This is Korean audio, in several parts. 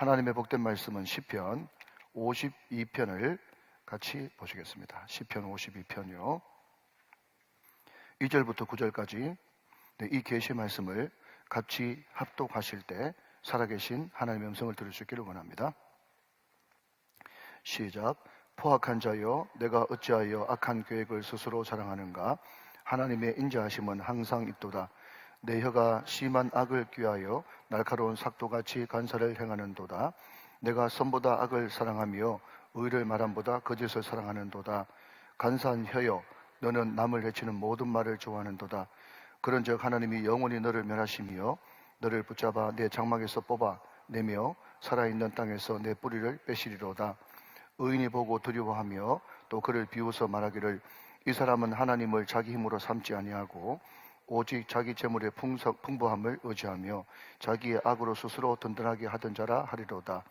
하나님의 복된 말씀은 시편 52편을 같이 보시겠습니다. 시편 52편이요. 2절부터 9절까지 이 계시 말씀을 같이 합독하실 때 살아계신 하나님의 음성을 들을 수 있기를 원합니다. 시작. 포악한 자여, 내가 어찌하여 악한 계획을 스스로 자랑하는가? 하나님의 인자하심은 항상 있도다. 내 혀가 심한 악을 꾀하여 날카로운 삭도같이 간사를 행하는도다. 내가 선보다 악을 사랑하며 의를 말함보다 거짓을 사랑하는도다. 간사한 혀여, 너는 남을 해치는 모든 말을 좋아하는도다. 그런즉 하나님이 영원히 너를 멸하시며 너를 붙잡아 내 장막에서 뽑아 내며 살아있는 땅에서 내 뿌리를 빼시리로다. 의인이 보고 두려워하며 또 그를 비웃어 말하기를 이 사람은 하나님을 자기 힘으로 삼지 아니하고 오직 자기 재물의 풍부함을 의지하며 자기의 악으로 스스로 든든하게 하던 자라 하리로다.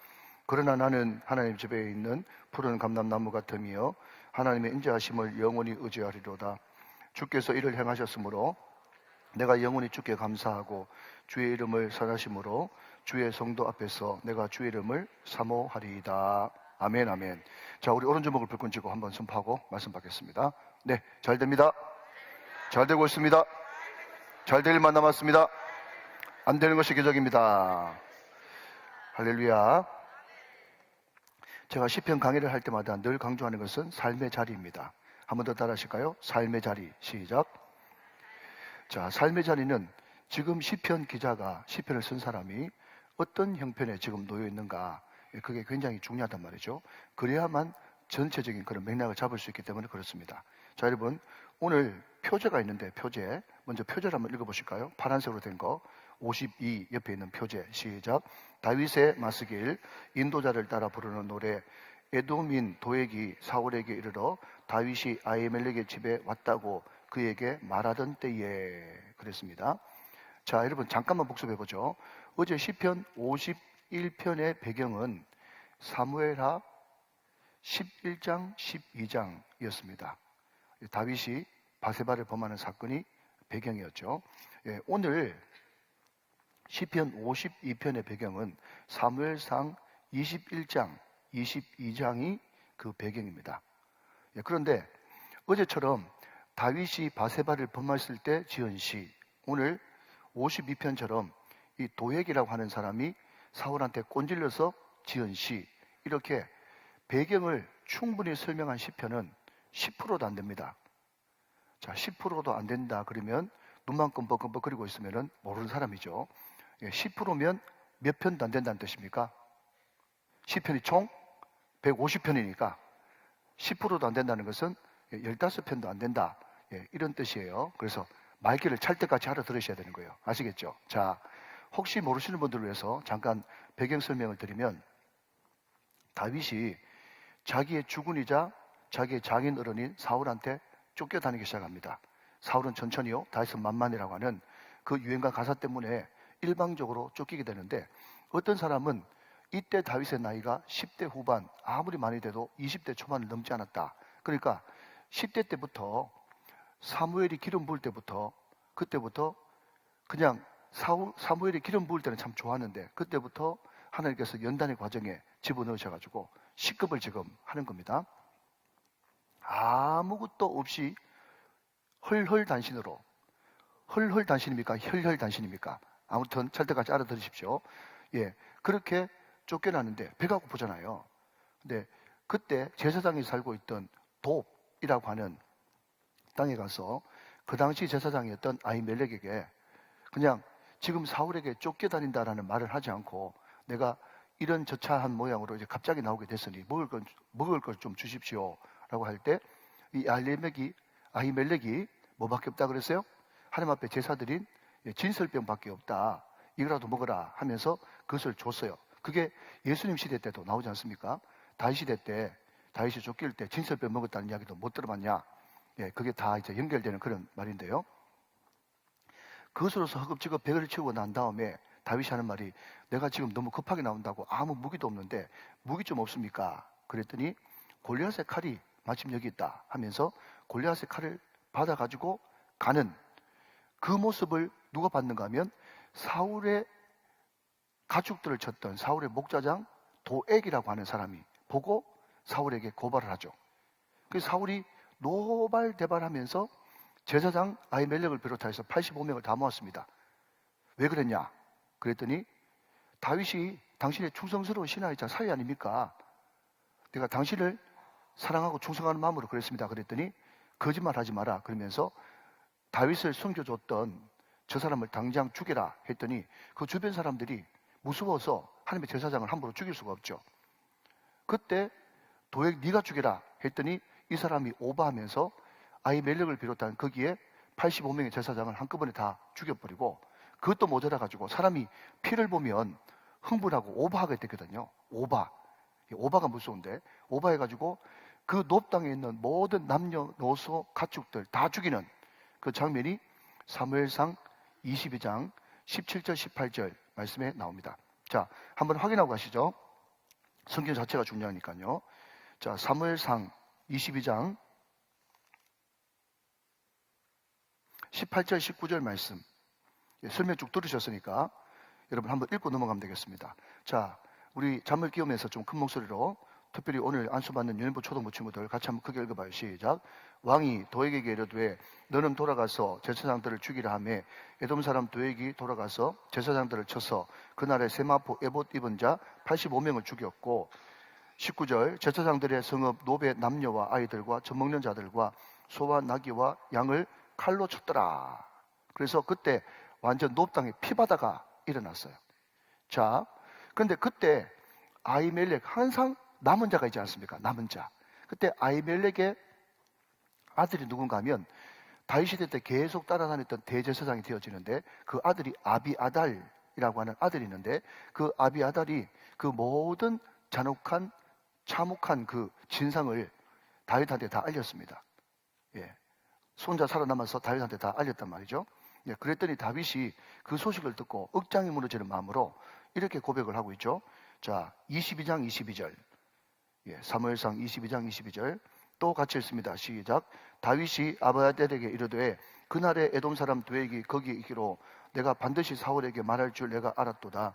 그러나 나는 하나님 집에 있는 푸른 감람나무 같으며 하나님의 인자하심을 영원히 의지하리로다. 주께서 이를 행하셨으므로 내가 영원히 주께 감사하고 주의 이름을 선하심으로 주의 성도 앞에서 내가 주의 이름을 사모하리이다. 아멘, 아멘. 자, 우리 오른주먹을 불끈 쥐고 한번 선포하고 말씀 받겠습니다. 네, 잘 됩니다. 잘 되고 있습니다. 잘 될 일만 남았습니다. 안 되는 것이 기적입니다. 할렐루야. 제가 시편 강의를 할 때마다 늘 강조하는 것은 삶의 자리입니다. 한 번 더 따라 하실까요? 삶의 자리. 시작. 자, 삶의 자리는 지금 시편 기자가 시편을 쓴 사람이 어떤 형편에 지금 놓여 있는가, 그게 굉장히 중요하단 말이죠. 그래야만 전체적인 그런 맥락을 잡을 수 있기 때문에 그렇습니다. 자, 여러분, 오늘 표제가 있는데 표제, 먼저 표제를 한번 읽어보실까요? 파란색으로 된 거, 52 옆에 있는 표제. 시작. 다윗의 마스길, 인도자를 따라 부르는 노래. 에돔인 도액이 사울에게 이르러 다윗이 아히멜렉의 집에 왔다고 그에게 말하던 때에. 그랬습니다. 자, 여러분 잠깐만 복습해보죠. 어제 시편 51편의 배경은 사무엘하 11장 12장이었습니다. 다윗이 바세바를 범하는 사건이 배경이었죠. 오늘 시편 52편의 배경은 사무엘상 21장 22장이 그 배경입니다. 그런데 어제처럼 다윗이 바세바를 범했을 때 지은 시, 오늘 52편처럼 이 도액이라고 하는 사람이 사울한테 꼰질려서 지은 시, 이렇게 배경을 충분히 설명한 시편은 10%도 안 됩니다. 자, 10%도 안 된다 그러면 눈만 끔뻑끔뻑거리고 있으면 모르는 사람이죠. 10%면 몇 편도 안 된다는 뜻입니까? 시편이 총 150편이니까 10%도 안 된다는 것은 15편도 안 된다, 이런 뜻이에요. 그래서 말귀를 찰떡같이 알아들으셔야 되는 거예요. 아시겠죠? 자, 혹시 모르시는 분들을 위해서 잠깐 배경 설명을 드리면, 다윗이 자기의 주군이자 자기의 장인 어른인 사울한테 쫓겨다니기 시작합니다. 사울은 천천히요, 다윗은 만만이라고 하는 그 유행과 가사 때문에 일방적으로 쫓기게 되는데, 어떤 사람은 이때 다윗의 나이가 10대 후반, 아무리 많이 돼도 20대 초반을 넘지 않았다. 그러니까 10대 때부터 사무엘이 기름 부을 때부터, 그때부터 그냥 사무엘이 기름 부을 때는 참 좋았는데 그때부터 하나님께서 연단의 과정에 집어넣으셔가지고 시급을 지금 하는 겁니다. 아무것도 없이 헐헐단신으로, 헐헐단신입니까? 혈혈단신입니까? 아무튼 찰떡같이 알아들으십시오. 그렇게 쫓겨나는데 배가 고프잖아요. 근데 그때 제사장이 살고 있던 돕이라고 하는 땅에 가서 그 당시 제사장이었던 아히멜렉에게 그냥 지금 사울에게 쫓겨다닌다라는 말을 하지 않고, 내가 이런 저차한 모양으로 이제 갑자기 나오게 됐으니 먹을 걸 좀 주십시오 라고 할 때, 이 아히멜렉이 뭐밖에 없다 그랬어요? 하나님 앞에 제사드린 진설병밖에 없다, 이거라도 먹어라 하면서 그것을 줬어요. 그게 예수님 시대 때도 나오지 않습니까? 다윗 시대 때 다윗이 쫓길 때 진설병 먹었다는 이야기도 못 들어봤냐? 그게 다 이제 연결되는 그런 말인데요. 그것으로서 허겁지겁 배를 채우고 난 다음에 다윗이 하는 말이, 내가 지금 너무 급하게 나온다고 아무 무기도 없는데 무기 좀 없습니까? 그랬더니 골리앗의 칼이 마침 여기 있다 하면서 골리앗의 칼을 받아가지고 가는 그 모습을 누가 봤는가 하면 사울의 가축들을 쳤던 사울의 목자장 도액이라고 하는 사람이 보고 사울에게 고발을 하죠. 그래서 사울이 노발대발하면서 제사장 아히멜렉을 비롯해서 85명을 다 모았습니다. 왜 그랬냐? 그랬더니 다윗이 당신의 충성스러운 신하이자 사위 아닙니까? 내가 당신을 사랑하고 충성하는 마음으로 그랬습니다. 그랬더니 거짓말하지 마라 그러면서 다윗을 섬겨줬던 저 사람을 당장 죽여라 했더니 그 주변 사람들이 무서워서 하나님의 제사장을 함부로 죽일 수가 없죠. 그때 도액 네가 죽여라 했더니 이 사람이 오버하면서 아히멜렉을 비롯한 거기에 85명의 제사장을 한꺼번에 다 죽여버리고 그것도 모자라가지고 사람이 피를 보면 흥분하고 오버하게 되거든요. 오바가 무서운데 오바해가지고 그 높당에 있는 모든 남녀노소 가축들 다 죽이는 그 장면이 사무엘상 22장 17절 18절 말씀에 나옵니다. 자, 한번 확인하고 가시죠. 성경 자체가 중요하니까요. 자, 사무엘상 22장 18절 19절 말씀 설명 쭉 들으셨으니까 여러분 한번 읽고 넘어가면 되겠습니다. 자, 우리 잠을 끼우면서 좀 큰 목소리로 특별히 오늘 안수받는 유년부 초등부 친구들 같이 한번 크게 읽어봐요. 시작. 왕이 도액에게 이르되 너는 돌아가서 제사장들을 죽이라 하매 에돔 사람 도액이 돌아가서 제사장들을 쳐서 그날에 세마포 에봇 입은 자 85명을 죽였고 19절 제사장들의 성읍 노베 남녀와 아이들과 젖먹는 자들과 소와 나귀와 양을 칼로 쳤더라. 그래서 그때 완전 높당에 피바다가 일어났어요. 자, 근데 그때 아히멜렉 항상 남은 자가 있지 않습니까? 남은 자. 그때 아히멜렉의 아들이 누군가 하면 다윗 시대 때 계속 따라다녔던 대제사장이 되어지는데 그 아들이 아비아달이라고 하는 아들이 있는데 그 아비아달이 그 모든 잔혹한 참혹한 그 진상을 다윗한테 다 알렸습니다. 예. 손자 살아남아서 다윗한테 다 알렸단 말이죠. 예. 그랬더니 다윗이 그 소식을 듣고 억장이 무너지는 마음으로 이렇게 고백을 하고 있죠. 자, 22장 22절. 예, 사무엘상 22장 22절. 또 같이 읽습니다. 시작. 다윗이 아비아달에게 이르되 그날에 에돔 사람 도액이 거기에 있기로 내가 반드시 사울에게 말할 줄 내가 알았도다.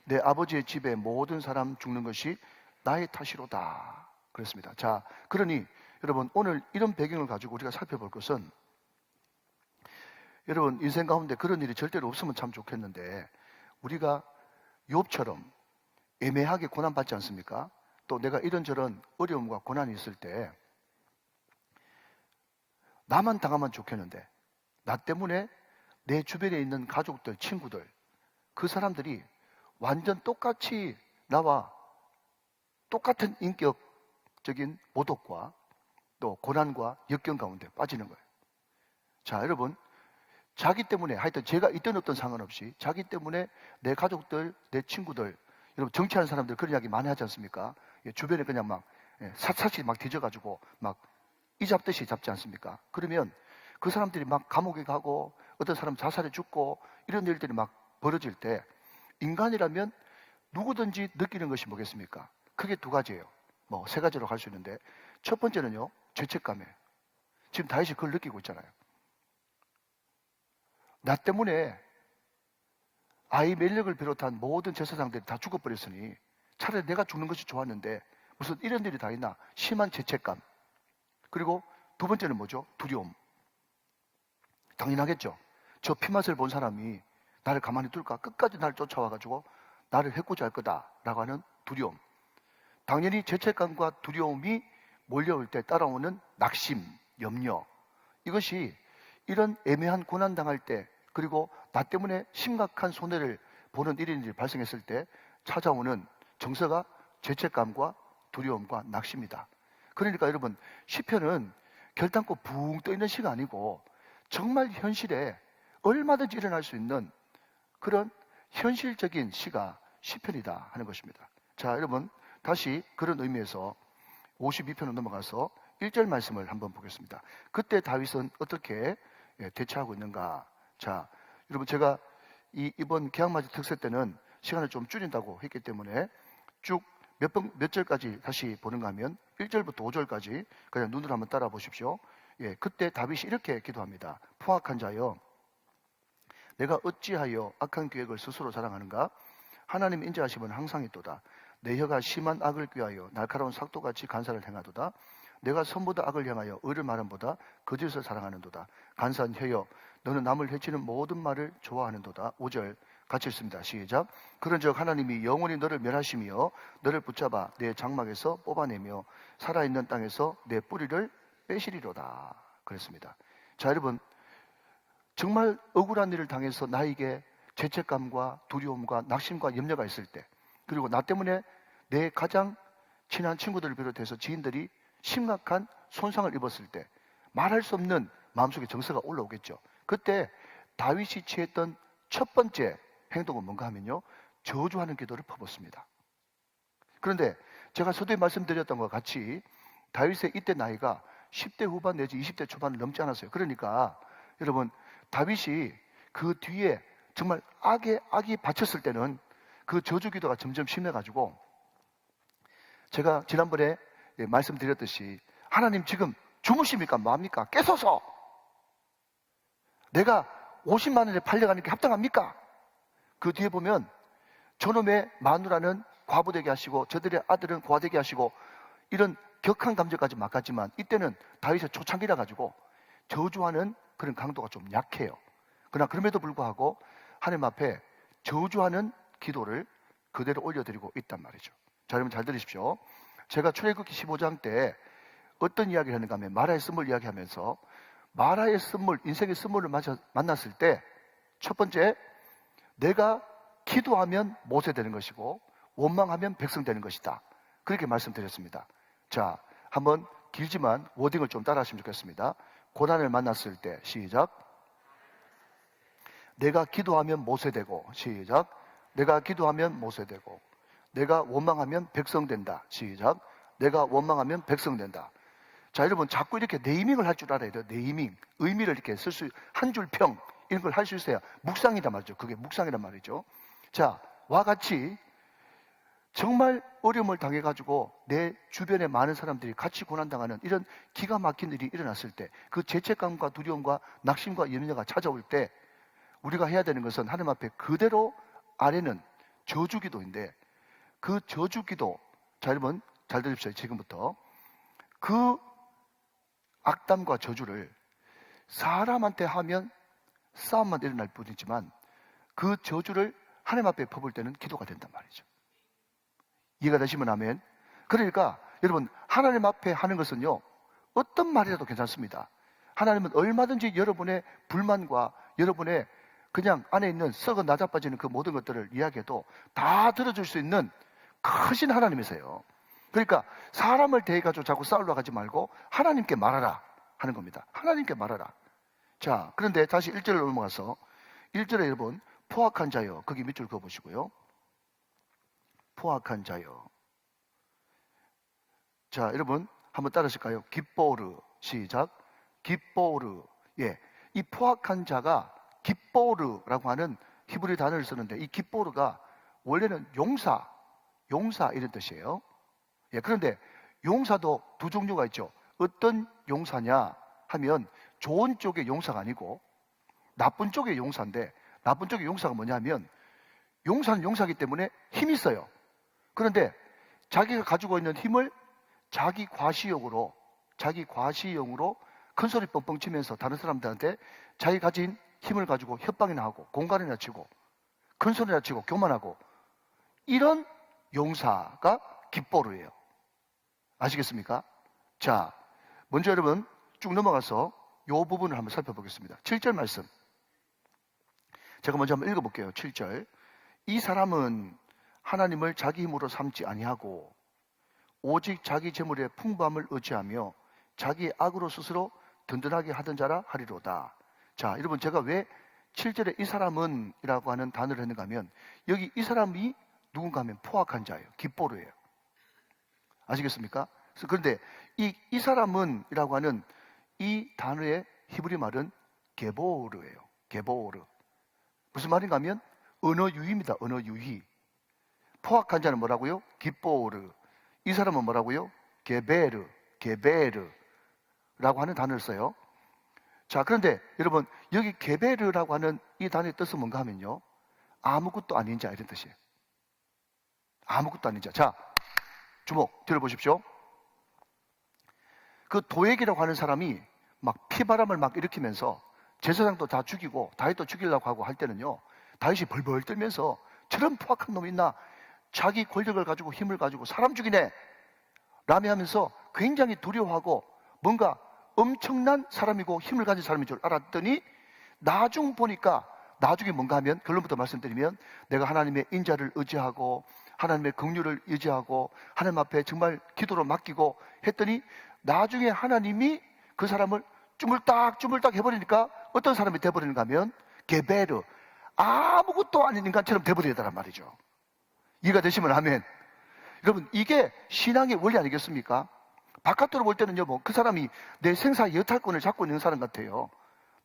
내 아버지의 집에 모든 사람 죽는 것이 나의 탓이로다. 그랬습니다. 자, 그러니 여러분 오늘 이런 배경을 가지고 우리가 살펴볼 것은 여러분 인생 가운데 그런 일이 절대로 없으면 참 좋겠는데 우리가 욥처럼 애매하게 고난받지 않습니까? 또 내가 이런저런 어려움과 고난이 있을 때 나만 당하면 좋겠는데 나 때문에 내 주변에 있는 가족들, 친구들 그 사람들이 완전 똑같이 나와 똑같은 인격적인 모독과 또 고난과 역경 가운데 빠지는 거예요. 자, 여러분 자기 때문에 하여튼 제가 있던 어떤 상관없이 자기 때문에 내 가족들, 내 친구들 여러분 정치하는 사람들 그런 이야기 많이 하지 않습니까? 예, 주변에 그냥 막 샅샅이 막 뒤져가지고 막 이 잡듯이 잡지 않습니까? 그러면 그 사람들이 막 감옥에 가고 어떤 사람 자살해 죽고 이런 일들이 막 벌어질 때 인간이라면 누구든지 느끼는 것이 뭐겠습니까? 크게 두 가지예요. 뭐 세 가지로 갈 수 있는데 첫 번째는요, 죄책감이에요. 지금 다윗이 그걸 느끼고 있잖아요. 나 때문에 아히멜렉을 비롯한 모든 제사장들이 다 죽어버렸으니 차라리 내가 죽는 것이 좋았는데 무슨 이런 일이 다 있나? 심한 죄책감. 그리고 두 번째는 뭐죠? 두려움. 당연하겠죠. 저 피맛을 본 사람이 나를 가만히 둘까? 끝까지 나를 쫓아와가지고 나를 해코지 할 거다라고 하는 두려움. 당연히 죄책감과 두려움이 몰려올 때 따라오는 낙심, 염려. 이것이 이런 애매한 고난 당할 때 그리고 나 때문에 심각한 손해를 보는 일이 발생했을 때 찾아오는 정서가 죄책감과 두려움과 낙심이다. 그러니까 여러분 시편은 결단코 붕 떠 있는 시가 아니고 정말 현실에 얼마든지 일어날 수 있는 그런 현실적인 시가 시편이다 하는 것입니다. 자, 여러분 다시 그런 의미에서 52편으로 넘어가서 1절 말씀을 한번 보겠습니다. 그때 다윗은 어떻게 대처하고 있는가? 자, 여러분 제가 이번 개학맞이 특세 때는 시간을 좀 줄인다고 했기 때문에 쭉 몇 절까지 다시 보는가 하면 1절부터 5절까지 그냥 눈으로 한번 따라 보십시오. 예, 그때 다윗이 이렇게 기도합니다. 포악한 자여, 내가 어찌하여 악한 계획을 스스로 자랑하는가? 하나님 인자하심은 항상 있도다. 내 혀가 심한 악을 꾀하여 날카로운 삭도같이 간사를 행하도다. 내가 선보다 악을 향하여 의를 말함보다 거짓을 사랑하는도다. 간사한 혀여, 너는 남을 해치는 모든 말을 좋아하는도다. 5절 같이 읽습니다. 시작. 그런즉 하나님이 영원히 너를 멸하시며 너를 붙잡아 내 장막에서 뽑아내며 살아있는 땅에서 내 뿌리를 빼시리로다. 그랬습니다. 자, 여러분, 정말 억울한 일을 당해서 나에게 죄책감과 두려움과 낙심과 염려가 있을 때, 그리고 나 때문에 내 가장 친한 친구들을 비롯해서 지인들이 심각한 손상을 입었을 때 말할 수 없는 마음속에 정서가 올라오겠죠. 그때 다윗이 취했던 첫 번째 행동은 뭔가 하면요, 저주하는 기도를 퍼붓습니다. 그런데 제가 서두에 말씀드렸던 것과 같이 다윗의 이때 나이가 10대 후반 내지 20대 초반을 넘지 않았어요. 그러니까 여러분, 다윗이 그 뒤에 정말 악이 받쳤을 때는 그 저주 기도가 점점 심해가지고, 제가 지난번에 말씀드렸듯이 하나님 지금 주무십니까? 뭐합니까? 깨소서! 내가 50만 원에 팔려가는 게 합당합니까? 그 뒤에 보면 저놈의 마누라는 과부되게 하시고 저들의 아들은 고아되게 하시고, 이런 격한 감정까지 막았지만 이때는 다윗의 초창기라 가지고 저주하는 그런 강도가 좀 약해요. 그러나 그럼에도 불구하고 하나님 앞에 저주하는 기도를 그대로 올려드리고 있단 말이죠. 자, 여러분 잘 들으십시오. 제가 출애굽기 15장 때 어떤 이야기를 했는가 하면 마라의 쓴물 이야기하면서, 마라의 쓴물, 인생의 쓴물을 만났을 때 첫 번째, 내가 기도하면 모세 되는 것이고 원망하면 백성 되는 것이다. 그렇게 말씀드렸습니다. 자, 한번 길지만 워딩을 좀 따라하시면 좋겠습니다. 고난을 만났을 때 시작. 내가 기도하면 모세 되고, 시작. 내가 기도하면 모세 되고, 내가 원망하면 백성 된다. 시작. 내가 원망하면 백성 된다. 자, 여러분 자꾸 이렇게 네이밍을 할 줄 알아야 돼요. 네이밍, 의미를 이렇게 쓸 수, 한 줄 평 이런 걸 할 수 있어야 묵상이란 말이죠. 그게 묵상이란 말이죠. 자, 와 같이 정말 어려움을 당해가지고 내 주변에 많은 사람들이 같이 고난당하는 이런 기가 막힌 일이 일어났을 때, 그 죄책감과 두려움과 낙심과 염려가 찾아올 때 우리가 해야 되는 것은 하나님 앞에 그대로 아래는 저주기도인데, 그 저주기도, 자 여러분 잘 들으십시오. 지금부터 그 악담과 저주를 사람한테 하면 싸움만 일어날 뿐이지만 그 저주를 하나님 앞에 퍼볼 때는 기도가 된단 말이죠. 이해가 되시면 아멘. 그러니까 여러분, 하나님 앞에 하는 것은요, 어떤 말이라도 괜찮습니다. 하나님은 얼마든지 여러분의 불만과 여러분의 그냥 안에 있는 썩어 나자빠지는 그 모든 것들을 이야기해도 다 들어줄 수 있는 크신 하나님이세요. 그러니까 사람을 대해가지고 자꾸 싸우러 가지 말고 하나님께 말하라 하는 겁니다. 하나님께 말하라. 자, 그런데 다시 1절로 넘어가서 1절에 여러분, 포악한 자여, 거기 밑줄 그어보시고요. 포악한 자여. 자, 여러분 한번 따라하실까요? 깁보르. 시작. 깁보르. 예, 이 포악한 자가 깁보르라고 하는 히브리 단어를 쓰는데, 이 깁보르가 원래는 용사 이런 뜻이에요. 예, 그런데 용사도 두 종류가 있죠. 어떤 용사냐 하면 좋은 쪽의 용사가 아니고 나쁜 쪽의 용사인데, 나쁜 쪽의 용사가 뭐냐면, 용사는 용사이기 때문에 힘이 있어요. 그런데 자기가 가지고 있는 힘을 자기 과시용으로 큰 소리 뻥뻥 치면서 다른 사람들한테 자기 가진 힘을 가지고 협박이나 하고 공갈이나 치고 큰 소리나 치고 교만하고, 이런 용사가 깁보르예요. 아시겠습니까? 자, 먼저 여러분 쭉 넘어가서 이 부분을 한번 살펴보겠습니다. 7절 말씀 제가 먼저 한번 읽어볼게요. 7절. 이 사람은 하나님을 자기 힘으로 삼지 아니하고 오직 자기 재물의 풍부함을 의지하며 자기 악으로 스스로 든든하게 하던 자라 하리로다. 자, 여러분 제가 왜 7절에 이 사람은 이라고 하는 단어를 했는가 하면, 여기 이 사람이 누군가 하면 포악한 자예요. 깁보르예요. 아시겠습니까? 그런데 이 사람은 이라고 하는 이 단어의 히브리 말은 게보르예요. 게보르. 무슨 말인가 하면 언어 유희입니다. 언어 유희. 포악한 자는 뭐라고요? 깁보르. 이 사람은 뭐라고요? 게베르라고 하는 단어를 써요. 자, 그런데 여러분 여기 게베르라고 하는 이 단어의 뜻은 뭔가 하면요, 아무것도 아닌 자 이런 뜻이에요. 아무것도 아닌 자. 자, 주목 들어보십시오. 그 도액이라고 하는 사람이 막 피바람을 막 일으키면서 제사장도 다 죽이고 다윗도 죽이려고 하고 할 때는요, 다윗이 벌벌 떨면서 저런 포악한 놈이 있나, 자기 권력을 가지고 힘을 가지고 사람 죽이네 라며 하면서 굉장히 두려워하고 뭔가 엄청난 사람이고 힘을 가진 사람인 줄 알았더니 나중 보니까, 나중에 뭔가 하면, 결론부터 말씀드리면, 내가 하나님의 인자를 의지하고 하나님의 긍휼을 의지하고 하나님 앞에 정말 기도로 맡기고 했더니 나중에 하나님이 그 사람을 쭈물딱 해버리니까 어떤 사람이 돼버리는가 하면 게베르, 아무것도 아닌 인간처럼 돼버리더란 말이죠. 이해가 되시면 아멘. 여러분, 이게 신앙의 원리 아니겠습니까? 바깥으로 볼 때는요, 뭐 그 사람이 내 생사의 여탈권을 잡고 있는 사람 같아요.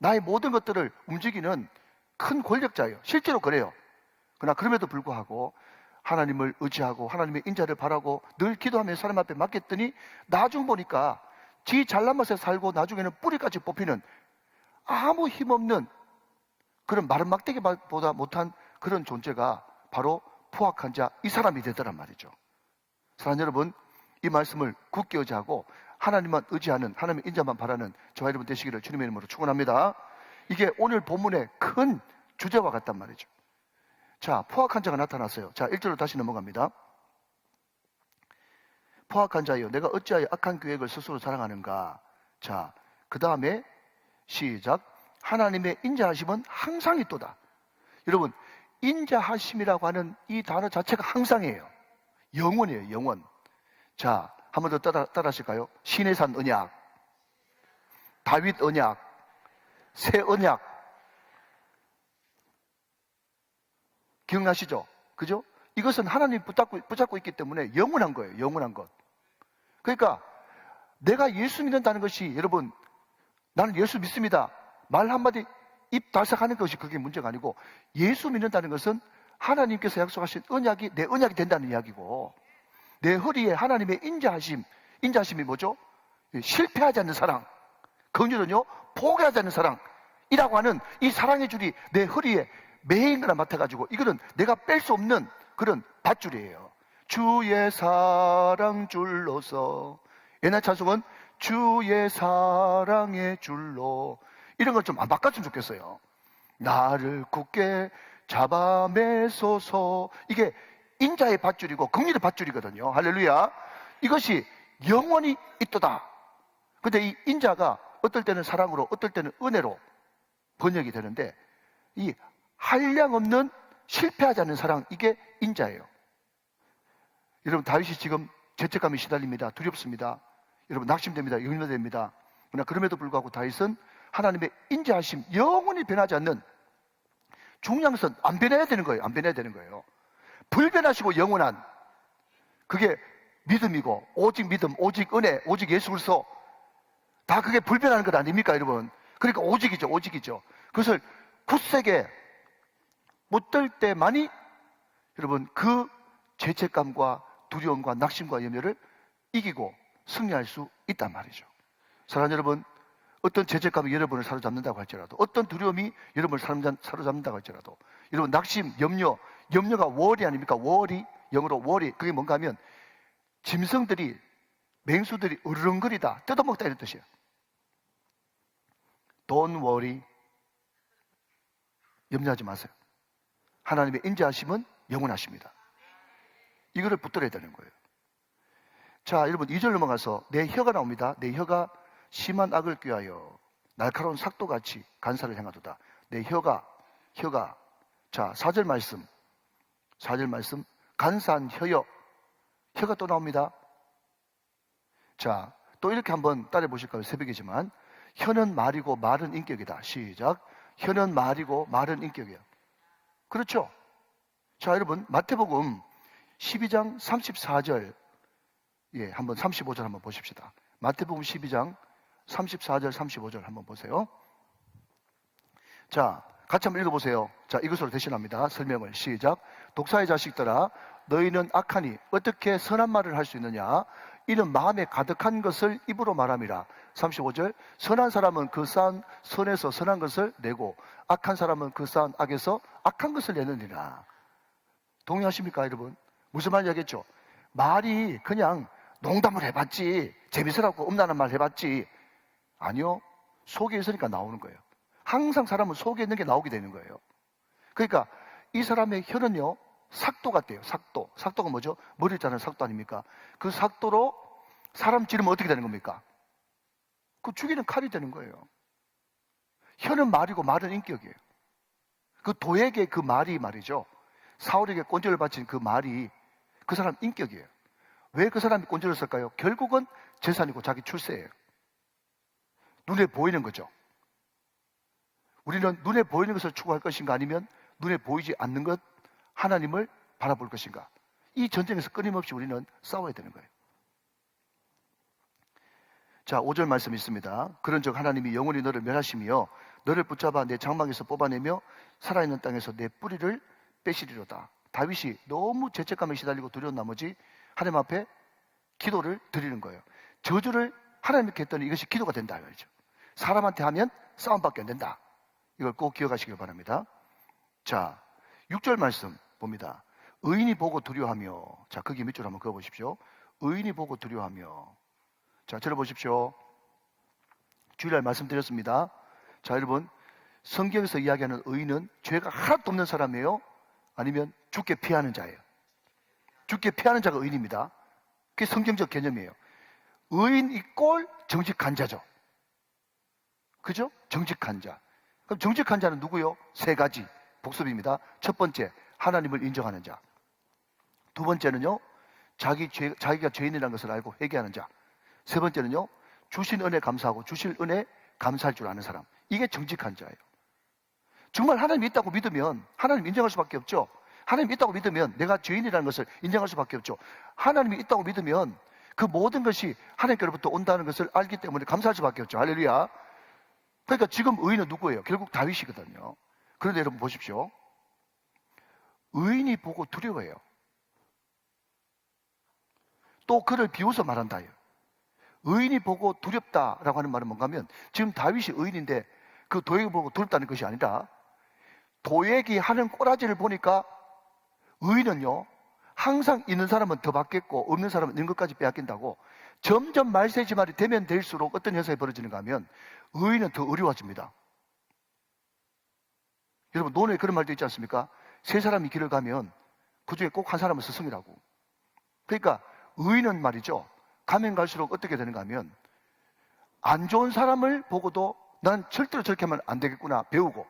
나의 모든 것들을 움직이는 큰 권력자예요. 실제로 그래요. 그러나 그럼에도 불구하고 하나님을 의지하고 하나님의 인자를 바라고 늘 기도하며 사람 앞에 맡겼더니 나중 보니까 지 잘난 맛에 살고 나중에는 뿌리까지 뽑히는 아무 힘없는 그런 마른 막대기보다 못한 그런 존재가 바로 포악한 자, 이 사람이 되더란 말이죠. 사랑하는 여러분, 이 말씀을 굳게 의지하고 하나님만 의지하는, 하나님의 인자만 바라는 저와 여러분 되시기를 주님의 이름으로 축원합니다. 이게 오늘 본문의 큰 주제와 같단 말이죠. 자, 포악한 자가 나타났어요. 자, 1절로 다시 넘어갑니다. 포악한 자여, 내가 어찌하여 악한 계획을 스스로 자랑하는가. 자, 그 다음에 시작. 하나님의 인자하심은 항상 있도다. 여러분, 인자하심이라고 하는 이 단어 자체가 항상이에요. 영원이에요, 영원. 자, 한 번 더 따라 하실까요? 신의 산 언약, 다윗 언약, 새 언약. 기억나시죠? 그죠? 이것은 하나님이 붙잡고 있기 때문에 영원한 거예요, 영원한 것. 그러니까 내가 예수 믿는다는 것이, 여러분, 나는 예수 믿습니다 말 한마디 입 달싹하는 것이 그게 문제가 아니고, 예수 믿는다는 것은 하나님께서 약속하신 언약이 내 언약이 된다는 이야기고, 내 허리에 하나님의 인자하심이 뭐죠? 실패하지 않는 사랑, 긍휼은요 포기하지 않는 사랑이라고 하는 이 사랑의 줄이 내 허리에 매인 거나 맡아가지고, 이거는 내가 뺄 수 없는 그런 밧줄이에요. 주의 사랑 줄로서, 옛날 찬송은 주의 사랑의 줄로, 이런 걸 좀 안 바꿨으면 좋겠어요. 나를 굳게 잡아 매소서, 이게 인자의 밧줄이고 긍휼의 밧줄이거든요. 할렐루야. 이것이 영원히 있도다. 근데 이 인자가 어떨 때는 사랑으로, 어떨 때는 은혜로 번역이 되는데, 이 한량없는 실패하지 않는 사랑, 이게 인자예요. 여러분, 다윗이 지금 죄책감이 시달립니다. 두렵습니다. 여러분, 낙심됩니다. 염려됩니다. 그러나 그럼에도 불구하고 다윗은 하나님의 인자하심, 영원히 변하지 않는, 중요한 것은 안 변해야 되는 거예요. 안 변해야 되는 거예요. 불변하시고 영원한, 그게 믿음이고, 오직 믿음, 오직 은혜, 오직 예수 그리스도, 다 그게 불변하는 것 아닙니까, 여러분? 그러니까 오직이죠, 오직이죠. 그것을 굳세게 못들 때만이 여러분 그 죄책감과 두려움과 낙심과 염려를 이기고 승리할 수 있단 말이죠. 사랑하는 여러분, 어떤 죄책감이 여러분을 사로잡는다고 할지라도, 어떤 두려움이 여러분을 사로잡는다고 할지라도, 여러분 낙심, 염려가 월이 아닙니까? 월이, 영어로 월이, 그게 뭔가 하면 짐승들이, 맹수들이 으르렁거리다, 뜯어먹다, 이런 뜻이에요. Don't worry, 염려하지 마세요. 하나님의 인자하심은 영원하십니다. 이거를 붙들어야 되는 거예요. 자, 여러분 2절 넘어가서 내 혀가 나옵니다. 내 혀가 심한 악을 꾀하여 날카로운 삭도같이 간사를 행하도다. 내 혀가 자, 4절 말씀 간사한 혀가 또 나옵니다. 자, 또 이렇게 한번 따라해 보실까요? 새벽이지만 혀는 말이고 말은 인격이다. 시작. 혀는 말이고 말은 인격이에요. 그렇죠? 자, 여러분 마태복음 12장 34절, 예, 한번 35절 한번 보십시다. 마태복음 12장 34절 35절 한번 보세요. 자, 같이 한번 읽어보세요. 자, 이것으로 대신합니다. 설명을. 시작. 독사의 자식들아, 너희는 악하니 어떻게 선한 말을 할 수 있느냐? 이는 마음에 가득한 것을 입으로 말함이라. 35절. 선한 사람은 그 쌓은 선에서 선한 것을 내고 악한 사람은 그 쌓은 악에서 악한 것을 내느니라. 동의하십니까, 여러분? 무슨 말인지 알겠죠? 말이 그냥 농담을 해봤지, 재밌으라고 음란한 말 해봤지. 아니요. 속에 있으니까 나오는 거예요. 항상 사람은 속에 있는 게 나오게 되는 거예요. 그러니까 이 사람의 혀는요, 삭도 같대요. 삭도. 삭도가 뭐죠? 머리 자르는 삭도 아닙니까? 그 삭도로 사람 찌르면 어떻게 되는 겁니까? 그 죽이는 칼이 되는 거예요. 혀는 말이고 말은 인격이에요. 그 도에게 그 말이 말이죠. 사울에게 꼰절을 바친 그 말이 그 사람 인격이에요. 왜 그 사람이 꼰절을 쓸까요? 결국은 재산이고 자기 출세예요. 눈에 보이는 거죠. 우리는 눈에 보이는 것을 추구할 것인가, 아니면 눈에 보이지 않는 것, 하나님을 바라볼 것인가. 이 전쟁에서 끊임없이 우리는 싸워야 되는 거예요. 자, 5절 말씀이 있습니다. 그런즉 하나님이 영원히 너를 멸하시며 너를 붙잡아 내 장막에서 뽑아내며 살아있는 땅에서 내 뿌리를 빼시리로다. 다윗이 너무 죄책감에 시달리고 두려운 나머지 하나님 앞에 기도를 드리는 거예요. 저주를 하나님께 했더니 이것이 기도가 된다 말이죠. 사람한테 하면 싸움밖에 안 된다. 이걸 꼭 기억하시길 바랍니다. 자, 6절 말씀 봅니다. 의인이 보고 두려워하며, 자, 거기 밑줄 한번 그어보십시오. 의인이 보고 두려워하며. 자, 들어보십시오. 주일날 말씀드렸습니다. 자, 여러분, 성경에서 이야기하는 의인은 죄가 하나도 없는 사람이에요? 아니면 죽게 피하는 자예요? 죽게 피하는 자가 의인입니다. 그게 성경적 개념이에요. 의인 이꼴 정직한 자죠. 그죠? 정직한 자. 그럼 정직한 자는 누구요? 세 가지 복습입니다. 첫 번째, 하나님을 인정하는 자. 두 번째는요, 자기가 죄인이라는 것을 알고 회개하는 자. 세 번째는요, 주신 은혜 감사하고 주실 은혜 감사할 줄 아는 사람. 이게 정직한 자예요. 정말 하나님이 있다고 믿으면 하나님 인정할 수밖에 없죠. 하나님이 있다고 믿으면 내가 죄인이라는 것을 인정할 수밖에 없죠. 하나님이 있다고 믿으면 그 모든 것이 하나님께로부터 온다는 것을 알기 때문에 감사할 수밖에 없죠. 할렐루야. 그러니까 지금 의인은 누구예요? 결국 다윗이거든요. 그런데 여러분 보십시오. 의인이 보고 두려워해요. 또 그를 비웃어 말한다요. 의인이 보고 두렵다라고 하는 말은 뭔가 하면, 지금 다윗이 의인인데 그 도액을 보고 두렵다는 것이 아니라, 도액이 하는 꼬라지를 보니까 의인은요, 항상 있는 사람은 더 받겠고 없는 사람은 있는 것까지 빼앗긴다고, 점점 말세지 말이 되면 될수록 어떤 현상이 벌어지는가 하면 의인은 더 어려워집니다. 여러분, 논에 그런 말도 있지 않습니까? 세 사람이 길을 가면 그 중에 꼭 한 사람은 스승이라고. 그러니까 의인은 말이죠, 가면 갈수록 어떻게 되는가 하면 안 좋은 사람을 보고도 난 절대로 저렇게 하면 안 되겠구나 배우고,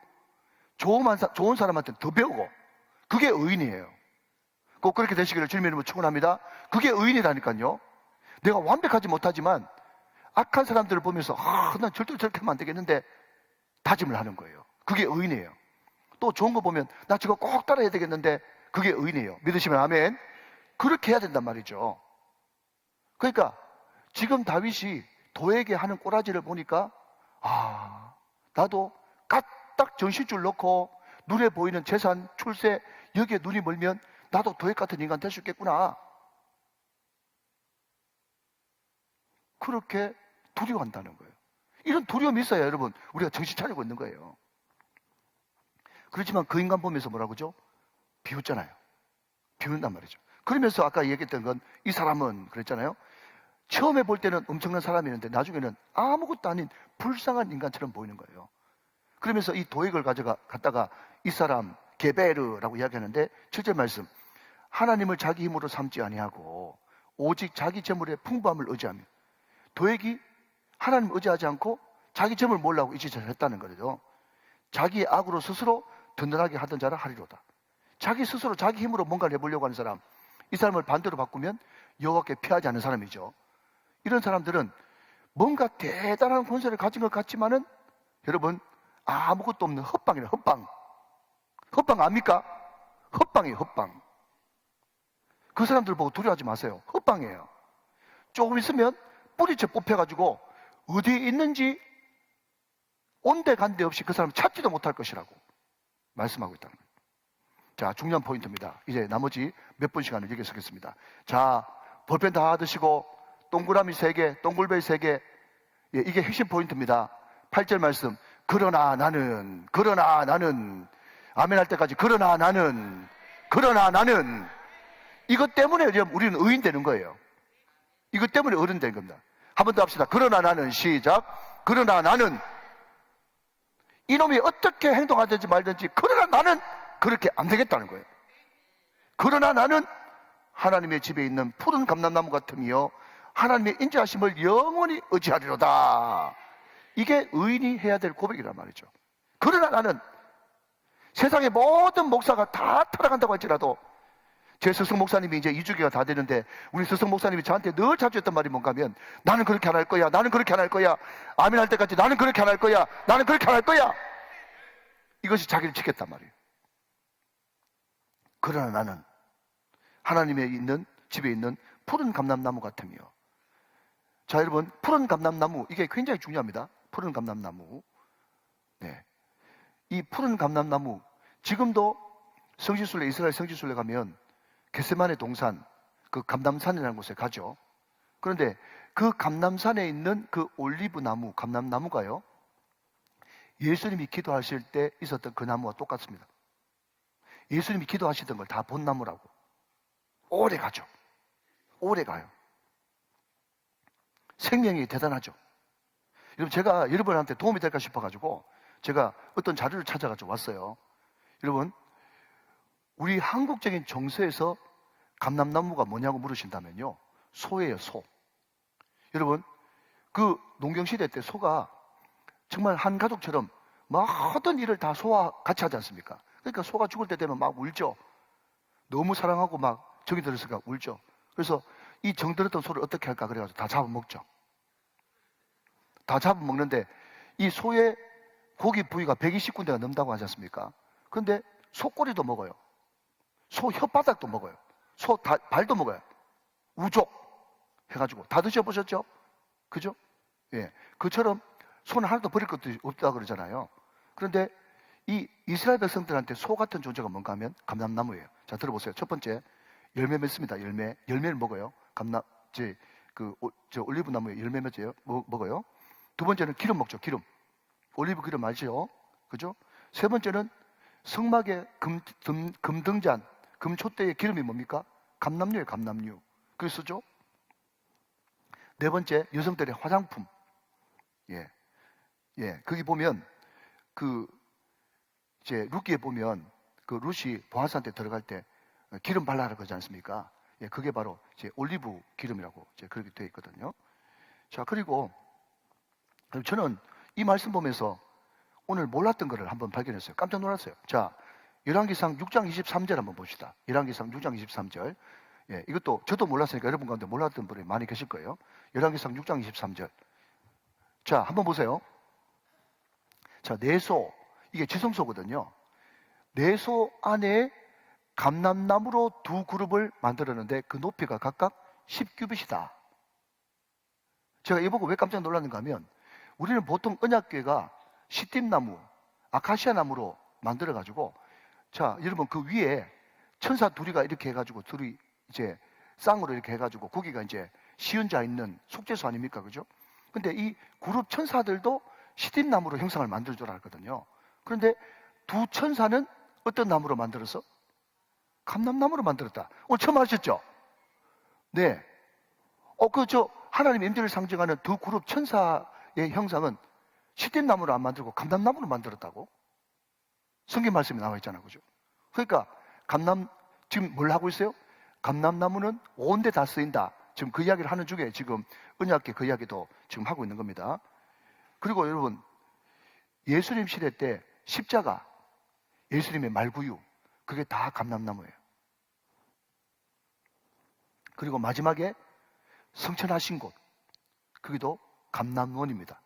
좋은 사람한테 더 배우고, 그게 의인이에요. 꼭 그렇게 되시기를 주님의 이름으로 축원합니다. 그게 의인이라니까요. 내가 완벽하지 못하지만 악한 사람들을 보면서 난 절대로 저렇게 하면 안 되겠는데 다짐을 하는 거예요. 그게 의인이에요. 또 좋은 거 보면 나 저거 꼭 따라야 되겠는데, 그게 의인이에요. 믿으시면 아멘. 그렇게 해야 된단 말이죠. 그러니까 지금 다윗이 도에게 하는 꼬라지를 보니까 나도 까딱 정신줄 넣고 눈에 보이는 재산, 출세, 여기에 눈이 멀면 나도 도액 같은 인간 될 수 있겠구나. 그렇게 두려워한다는 거예요. 이런 두려움이 있어야 여러분 우리가 정신 차리고 있는 거예요. 그렇지만 그 인간 보면서 뭐라고 하죠? 비웃잖아요. 비웃는단 말이죠. 그러면서 아까 얘기했던 건, 이 사람은 그랬잖아요. 처음에 볼 때는 엄청난 사람이었는데 나중에는 아무것도 아닌 불쌍한 인간처럼 보이는 거예요. 그러면서 이 도액을 갖다가 이 사람 게베르라고 이야기하는데, 7절 말씀, 하나님을 자기 힘으로 삼지 아니하고 오직 자기 재물의 풍부함을 의지하며. 도액이 하나님을 의지하지 않고 자기 재물을 몰라고 이 짓을 했다는 거죠. 자기의 악으로 스스로 든든하게 하던 자라 하리로다. 자기 스스로 자기 힘으로 뭔가를 해보려고 하는 사람, 이 사람을 반대로 바꾸면 여호와께 피하지 않는 사람이죠. 이런 사람들은 뭔가 대단한 권세를 가진 것 같지만은 여러분 아무것도 없는 헛방이에요. 헛방. 헛방 압니까? 헛방이에요. 헛방. 그 사람들 보고 두려워하지 마세요. 헛방이에요. 조금 있으면 뿌리채 뽑혀가지고 어디에 있는지 온데간데 없이 그 사람 찾지도 못할 것이라고 말씀하고 있다는 거예요. 자, 중요한 포인트입니다. 이제 나머지 몇 분 시간을 여기에 쓰겠습니다. 자, 볼펜 다 드시고 동그라미 3개, 동글벨 3개. 예, 이게 핵심 포인트입니다. 8절 말씀. 그러나 나는 아멘 할 때까지 그러나 나는 이것 때문에 우리는 의인 되는 거예요. 이것 때문에 어른 된 겁니다. 한 번 더 합시다. 그러나 나는, 시작. 그러나 나는, 이놈이 어떻게 행동하든지 말든지, 그러나 나는 그렇게 안 되겠다는 거예요. 그러나 나는 하나님의 집에 있는 푸른 감람나무 같으며 하나님의 인자하심을 영원히 의지하리로다. 이게 의인이 해야 될 고백이란 말이죠. 그러나 나는 세상의 모든 목사가 다 타락한다고 할지라도, 제 스승 목사님이 이제 2주기가 다 되는데 우리 스승 목사님이 저한테 늘 자주 했던 말이 뭔가 하면, 나는 그렇게 안 할 거야, 나는 그렇게 안 할 거야, 아멘 할 때까지 나는 그렇게 안 할 거야, 나는 그렇게 안 할 거야. 이것이 자기를 지켰단 말이에요. 그러나 나는 하나님의 있는 집에 있는 푸른 감람나무 같으며. 자, 여러분, 푸른 감람나무, 이게 굉장히 중요합니다. 푸른 감람나무. 네. 이 푸른 감람나무, 지금도 성지순례, 이스라엘 성지순례 가면 겟세마네 동산, 그 감람산이라는 곳에 가죠. 그런데 그 감람산에 있는 그 올리브 나무, 감람나무가요, 예수님이 기도하실 때 있었던 그 나무와 똑같습니다. 예수님이 기도하시던 걸 다 본 나무라고. 오래 가죠. 오래 가요. 생명이 대단하죠. 여러분, 제가 여러분한테 도움이 될까 싶어가지고 제가 어떤 자료를 찾아가지고 왔어요. 여러분, 우리 한국적인 정서에서 감람나무가 뭐냐고 물으신다면요, 소예요, 소. 여러분, 그 농경시대 때 소가 정말 한 가족처럼 모든 일을 다 소와 같이 하지 않습니까? 그러니까 소가 죽을 때 되면 막 울죠. 너무 사랑하고 막 정이 들었으니까 울죠. 그래서 이 정들었던 소를 어떻게 할까 그래가지고 다 잡아먹죠. 다 잡아먹는데 이 소의 고기 부위가 120군데가 넘다고 하지 않습니까? 그런데 소꼬리도 먹어요. 소 혓바닥도 먹어요. 소 발도 먹어요. 우족 해가지고 다 드셔보셨죠? 그죠? 예. 그처럼 소는 하나도 버릴 것도 없다 그러잖아요. 그런데 이 이스라엘 백성들한테 소 같은 존재가 뭔가 하면 감람나무예요. 자, 들어보세요. 첫 번째, 열매 맺습니다. 열매를 먹어요. 올리브 나무에 열매 맺어요. 먹어요. 두 번째는 기름 먹죠. 기름. 올리브 기름 알죠? 그죠? 세 번째는 성막의 금등잔, 금촛대의 기름이 뭡니까? 감람류예요, 감람류. 그걸 쓰죠? 네 번째, 여성들의 화장품. 예. 예. 거기 보면, 룻기에 보면, 룻이 보아스한테 들어갈 때 기름 발라라 그러지 않습니까? 예. 그게 바로 올리브 기름이라고 그렇게 되어 있거든요. 자, 그리고 저는 이 말씀 보면서 오늘 몰랐던 것을 한번 발견했어요. 깜짝 놀랐어요. 자, 열왕기상 6장 23절 한번 봅시다. 열왕기상 6장 23절. 예, 이것도 저도 몰랐으니까 여러분 가운데 몰랐던 분이 많이 계실 거예요. 열왕기상 6장 23절. 자, 한번 보세요. 자, 내소, 이게 지성소거든요. 내소 안에 감람나무로 두 그룹을 만들었는데 그 높이가 각각 10규빗이다. 제가 이거 보고 왜 깜짝 놀랐는가 하면, 우리는 보통 언약궤가 시띠나무, 아카시아 나무로 만들어가지고, 자, 여러분 그 위에 천사 둘이가 이렇게 해가지고 둘이 쌍으로 이렇게 해가지고 거기가 시은자 있는 속죄소 아닙니까? 그죠? 근데 이 그룹 천사들도 시띠나무로 형상을 만들 줄 알거든요. 그런데 두 천사는 어떤 나무로 만들어서? 감람나무로 만들었다. 오늘 처음 아셨죠? 네. 하나님의 임재를 상징하는 두 그룹 천사의 형상은 시띠나무로 안 만들고 감람나무로 만들었다고? 성경 말씀이 나와 있잖아요. 그죠? 그러니까 지금 뭘 하고 있어요? 감람나무는 온데 다 쓰인다. 지금 그 이야기를 하는 중에 지금 언약궤 그 이야기도 지금 하고 있는 겁니다. 그리고 여러분, 예수님 시대 때 십자가, 예수님의 말구유, 그게 다 감람나무예요. 그리고 마지막에 성천하신 곳, 그게도 감람원입니다.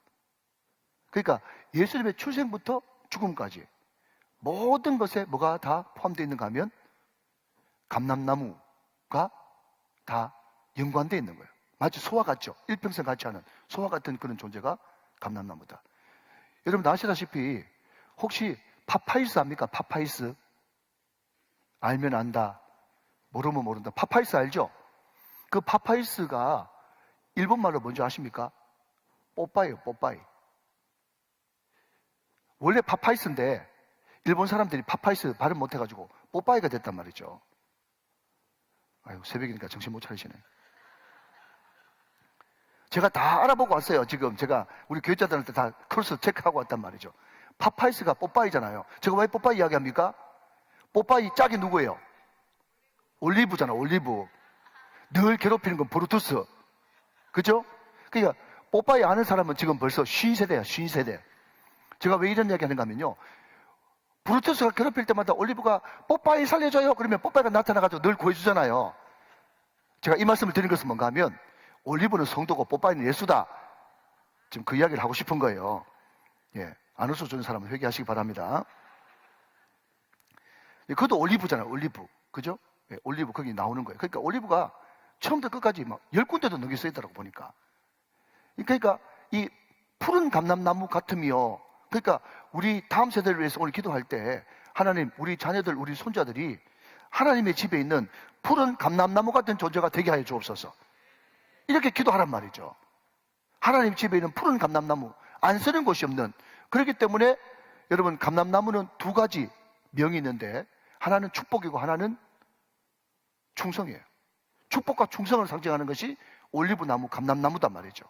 그러니까 예수님의 출생부터 죽음까지 모든 것에 뭐가 다 포함되어 있는가 하면 감람나무가 다 연관되어 있는 거예요. 마치 소와 같죠? 일평생 같이 하는 소와 같은 그런 존재가 감람나무다. 여러분 아시다시피 혹시 파파이스 압니까? 파파이스? 알면 안다, 모르면 모른다. 파파이스 알죠? 그 파파이스가 일본말로 뭔지 아십니까? 뽀빠이요, 뽀빠이. 원래 파파이스인데 일본 사람들이 파파이스 발음 못해가지고 뽀빠이가 됐단 말이죠. 아유, 새벽이니까 정신 못 차리시네. 제가 다 알아보고 왔어요. 지금 제가 우리 교육자들한테 다 크로스 체크하고 왔단 말이죠. 파파이스가 뽀빠이잖아요. 제가 왜 뽀빠이 이야기합니까? 뽀빠이 짝이 누구예요? 올리브잖아, 올리브. 늘 괴롭히는 건 브루투스. 그죠? 그러니까 뽀빠이 아는 사람은 지금 벌써 50세대야, 50세대. 제가 왜 이런 이야기 하는가 하면요. 브루투스가 괴롭힐 때마다 올리브가 뽀빠이 살려줘요. 그러면 뽀빠이가 나타나가지고 늘 구해주잖아요. 제가 이 말씀을 드린 것은 뭔가 하면 올리브는 성도고 뽀빠이는 예수다. 지금 그 이야기를 하고 싶은 거예요. 예, 안 웃어주는 사람은 회개하시기 바랍니다. 예, 그것도 올리브잖아요, 올리브. 그죠? 예, 올리브 거기 나오는 거예요. 그러니까 올리브가 처음부터 끝까지 막 10군데도 넘게 써있더라고 보니까. 그러니까 이 푸른 감람나무 같으며, 그러니까 우리 다음 세대를 위해서 오늘 기도할 때 하나님, 우리 자녀들, 우리 손자들이 하나님의 집에 있는 푸른 감람나무 같은 존재가 되게 하여 주옵소서. 이렇게 기도하란 말이죠. 하나님 집에 있는 푸른 감람나무, 안 쓰는 곳이 없는. 그렇기 때문에 여러분, 감람나무는 두 가지 명이 있는데 하나는 축복이고 하나는 충성이에요. 축복과 충성을 상징하는 것이 올리브나무, 감람나무단 말이죠.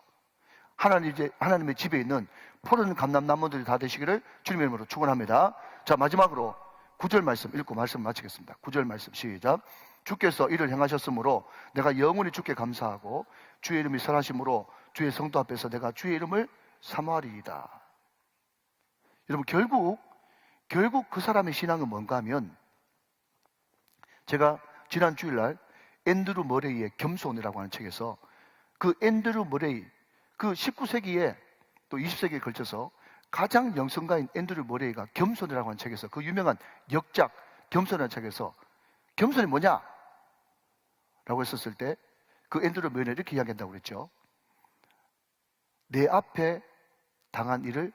하나님의 집에 있는 푸른 감람나무들이 다 되시기를 주님의 이름으로 축원합니다. 자, 마지막으로 9절 말씀 읽고 말씀 마치겠습니다. 9절 말씀 시작. 주께서 이를 행하셨으므로 내가 영원히 주께 감사하고 주의 이름이 선하심으로 주의 성도 앞에서 내가 주의 이름을 사모하리이다. 여러분, 결국 그 사람의 신앙은 뭔가 하면, 제가 지난 주일날 앤드루 머레이의 겸손이라고 하는 책에서 그 앤드루 머레이, 그 19세기에 또 20세기에 걸쳐서 가장 영성가인 앤드루 머레이가 겸손이라고 하는 책에서, 그 유명한 역작 겸손이라는 책에서 겸손이 뭐냐? 라고 했었을 때 그 앤드루 머레이는 이렇게 이야기한다고 그랬죠. 내 앞에 당한 일을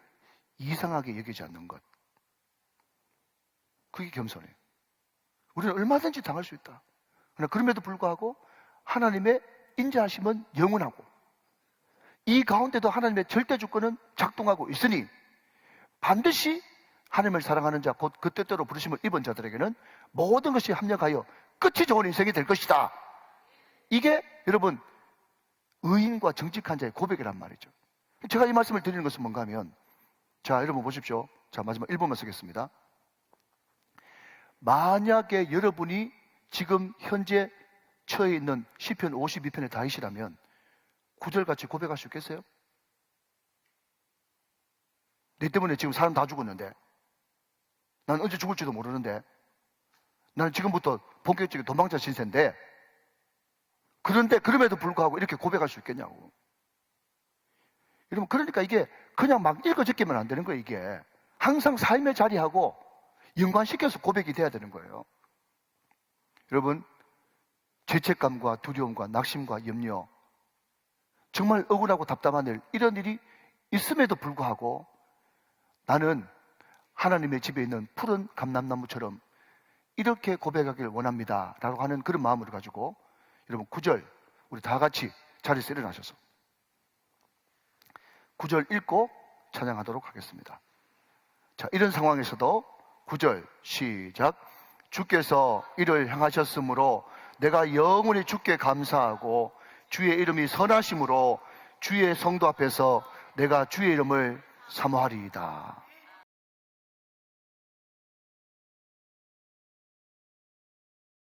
이상하게 여기지 않는 것. 그게 겸손이에요. 우리는 얼마든지 당할 수 있다. 그러나 그럼에도 불구하고 하나님의 인자하심은 영원하고 이 가운데도 하나님의 절대 주권은 작동하고 있으니 반드시 하나님을 사랑하는 자, 곧 그 뜻대로 부르심을 입은 자들에게는 모든 것이 합력하여 끝이 좋은 인생이 될 것이다. 이게 여러분, 의인과 정직한 자의 고백이란 말이죠. 제가 이 말씀을 드리는 것은 뭔가 하면, 자, 여러분 보십시오. 자, 마지막 1번만 쓰겠습니다. 만약에 여러분이 지금 현재 처해 있는 시편 52편의 다윗이라면 9절같이 고백할 수 있겠어요? 내 때문에 지금 사람 다 죽었는데, 난 언제 죽을지도 모르는데, 나는 지금부터 본격적인 도망자 신세인데, 그런데 그럼에도 불구하고 이렇게 고백할 수 있겠냐고. 여러분, 그러니까 이게 그냥 막 읽어 적기면 안 되는 거예요. 이게 항상 삶의 자리하고 연관시켜서 고백이 돼야 되는 거예요. 여러분, 죄책감과 두려움과 낙심과 염려, 정말 억울하고 답답한 일, 이런 일이 있음에도 불구하고 나는 하나님의 집에 있는 푸른 감람나무처럼 이렇게 고백하길 원합니다 라고 하는 그런 마음을 가지고 여러분 9절 우리 다 같이 자리에서 일어나셔서 9절 읽고 찬양하도록 하겠습니다. 자, 이런 상황에서도 9절 시작. 주께서 이를 행하셨으므로 내가 영원히 주께 감사하고 주의 이름이 선하심으로 주의 성도 앞에서 내가 주의 이름을 사모하리이다.